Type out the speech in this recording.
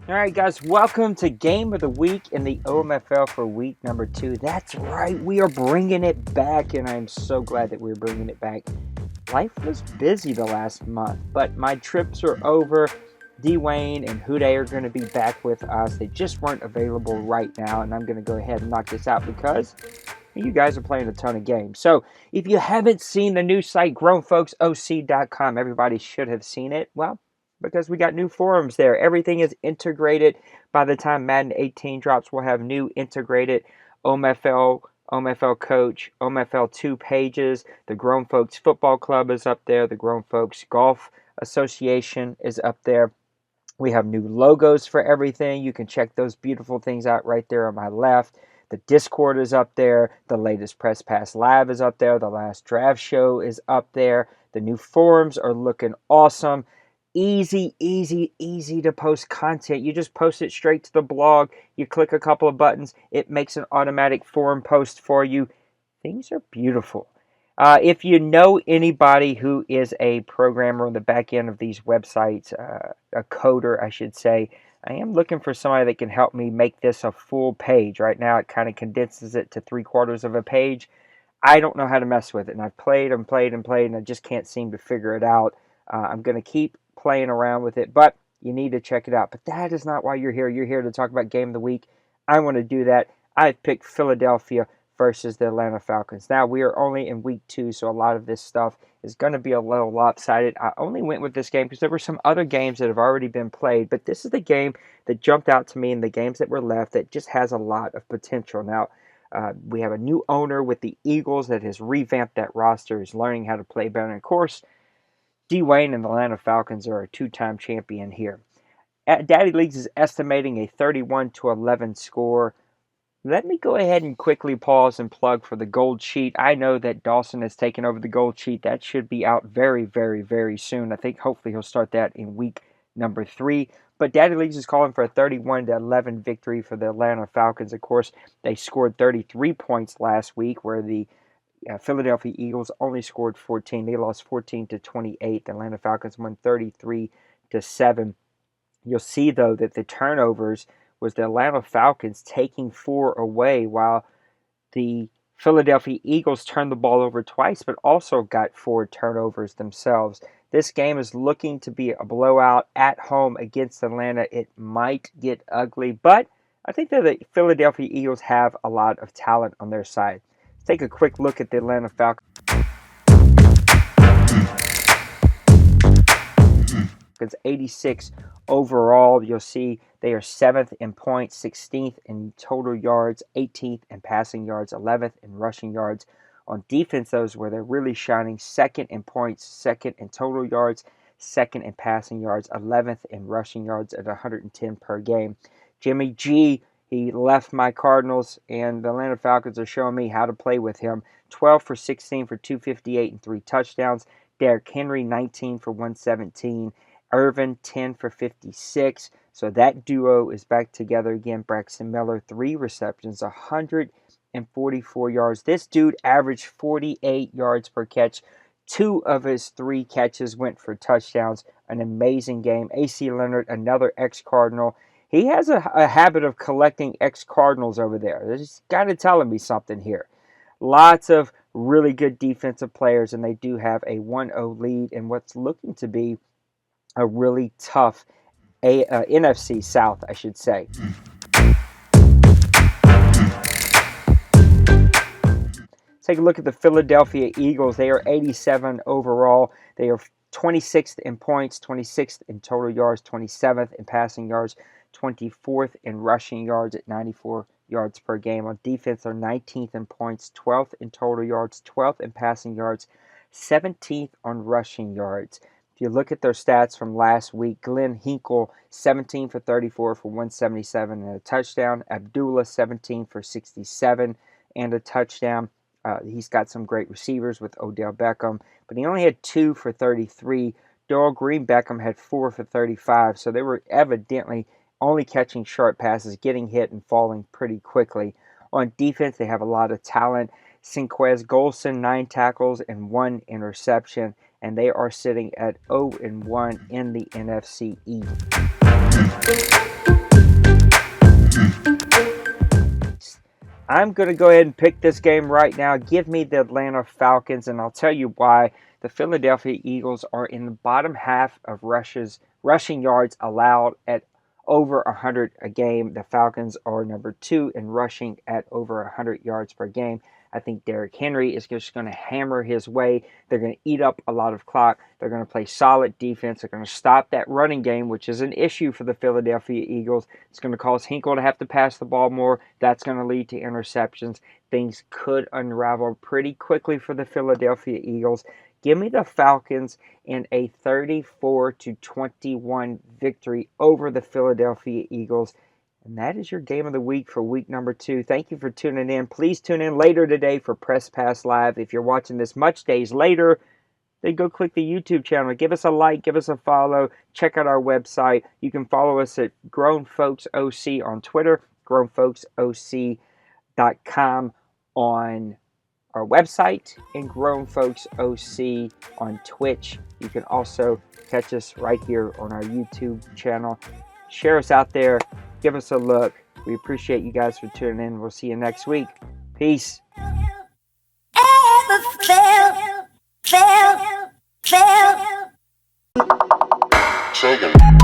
All right, guys, welcome to Game of the Week in the OMFL for week number 2. That's right, we are bringing it back, and I'm so glad that we're bringing it back. Life was busy the last month, but my trips are over. Dwayne and Huday are going to be back with us. They just weren't available right now, and I'm going to go ahead and knock this out because you guys are playing a ton of games. So if you haven't seen the new site, grownfolksoc.com, everybody should have seen it. Well, because we got new forums there. Everything is integrated. By the time Madden 18 drops, we'll have new integrated OMFL, OMFL Coach, OMFL 2 pages. The Grown Folks Football Club is up there. The Grown Folks Golf Association is up there. We have new logos for everything. You can check those beautiful things out right there on my left. The Discord is up there. The latest Press Pass Live is up there. The last draft show is up there. The new forums are looking awesome. Easy to post content. You just post it straight to the blog. You click a couple of buttons. It makes an automatic forum post for you. Things are beautiful. If you know anybody who is a programmer on the back end of these websites, a coder, I should say, I am looking for somebody that can help me make this a full page. Right now, it kind of condenses it to 3/4 of a page. I don't know how to mess with it, and I've played and played and played, and I just can't seem to figure it out. I'm going to keep playing around with it, but you need to check it out. But that is not why you're here. You're here to talk about Game of the Week. I want to do that. I've picked Philadelphia versus the Atlanta Falcons. Now, we are only in week 2, so a lot of this stuff is going to be a little lopsided. I only went with this game because there were some other games that have already been played, but this is the game that jumped out to me in the games that were left that just has a lot of potential. Now, we have a new owner with the Eagles that has revamped that roster, is learning how to play better. And of course, Dwayne and the Atlanta Falcons are a 2-time champion here. Daddy Leagues is estimating a 31-11 score. Let me go ahead and quickly pause and plug for the Gold Sheet. I know that Dawson has taken over the Gold Sheet. That should be out very soon. I think hopefully he'll start that in week number 3. But Daddy Leagues is calling for a 31-11 victory for the Atlanta Falcons. Of course, they scored 33 points last week, where the Philadelphia Eagles only scored 14. They lost 14-28. The Atlanta Falcons won 33-7. You'll see, though, that the turnovers was the Atlanta Falcons taking 4 away, while the Philadelphia Eagles turned the ball over twice, but also got 4 turnovers themselves. This game is looking to be a blowout at home against Atlanta. It might get ugly, but I think that the Philadelphia Eagles have a lot of talent on their side. Let's take a quick look at the Atlanta Falcons. 86 overall. You'll see they are 7th in points, 16th in total yards, 18th in passing yards, 11th in rushing yards. On defense, those where they're really shining, 2nd in points, 2nd in total yards, 2nd in passing yards, 11th in rushing yards at 110 per game. Jimmy G, he left my Cardinals, and the Atlanta Falcons are showing me how to play with him. 12 for 16 for 258 and 3 touchdowns. Derrick Henry, 19 for 117. Irvin, 10 for 56. So that duo is back together again. Braxton Miller, 3 receptions, 144 yards. This dude averaged 48 yards per catch. 2 of his 3 catches went for touchdowns. An amazing game. AC Leonard, another ex-Cardinal. He has a habit of collecting ex-Cardinals over there. It's got to telling me something here. Lots of really good defensive players, and they do have a 1-0 lead in what's looking to be a really tough NFC South, I should say. Take a look at the Philadelphia Eagles. They are 87 overall. They are 26th in points, 26th in total yards, 27th in passing yards, 24th in rushing yards at 94 yards per game. On defense, they're 19th in points, 12th in total yards, 12th in passing yards, 17th on rushing yards. If you look at their stats from last week, Glenn Hinkle, 17 for 34 for 177 and a touchdown. Abdullah, 17 for 67 and a touchdown. He's got some great receivers with Odell Beckham, but he only had 2 for 33. Darrell Green Beckham had 4 for 35, so they were evidently only catching short passes, getting hit and falling pretty quickly. On defense, they have a lot of talent. Sinquez Golson, 9 tackles and 1 interception, and they are sitting at 0-1 in the NFC East. I'm going to go ahead and pick this game right now. Give me the Atlanta Falcons, and I'll tell you why. The Philadelphia Eagles are in the bottom half of rushing yards allowed at over 100 a game. The Falcons are number 2 in rushing at over 100 yards per game. I think Derrick Henry is just going to hammer his way. They're going to eat up a lot of clock. They're going to play solid defense. They're going to stop that running game, which is an issue for the Philadelphia Eagles. It's going to cause Hinkle to have to pass the ball more. That's going to lead to interceptions. Things could unravel pretty quickly for the Philadelphia Eagles. Give me the Falcons in a 34-21 victory over the Philadelphia Eagles. And that is your game of the week for week number 2. Thank you for tuning in. Please tune in later today for Press Pass Live. If you're watching this much days later, then go click the YouTube channel. Give us a like, give us a follow. Check out our website. You can follow us at Grown Folks OC on Twitter, grownfolksoc.com on our website, and Grown Folks OC on Twitch. You can also catch us right here on our YouTube channel. Share us out there. Give us a look. We appreciate you guys for tuning in. We'll see you next week. Peace. Second.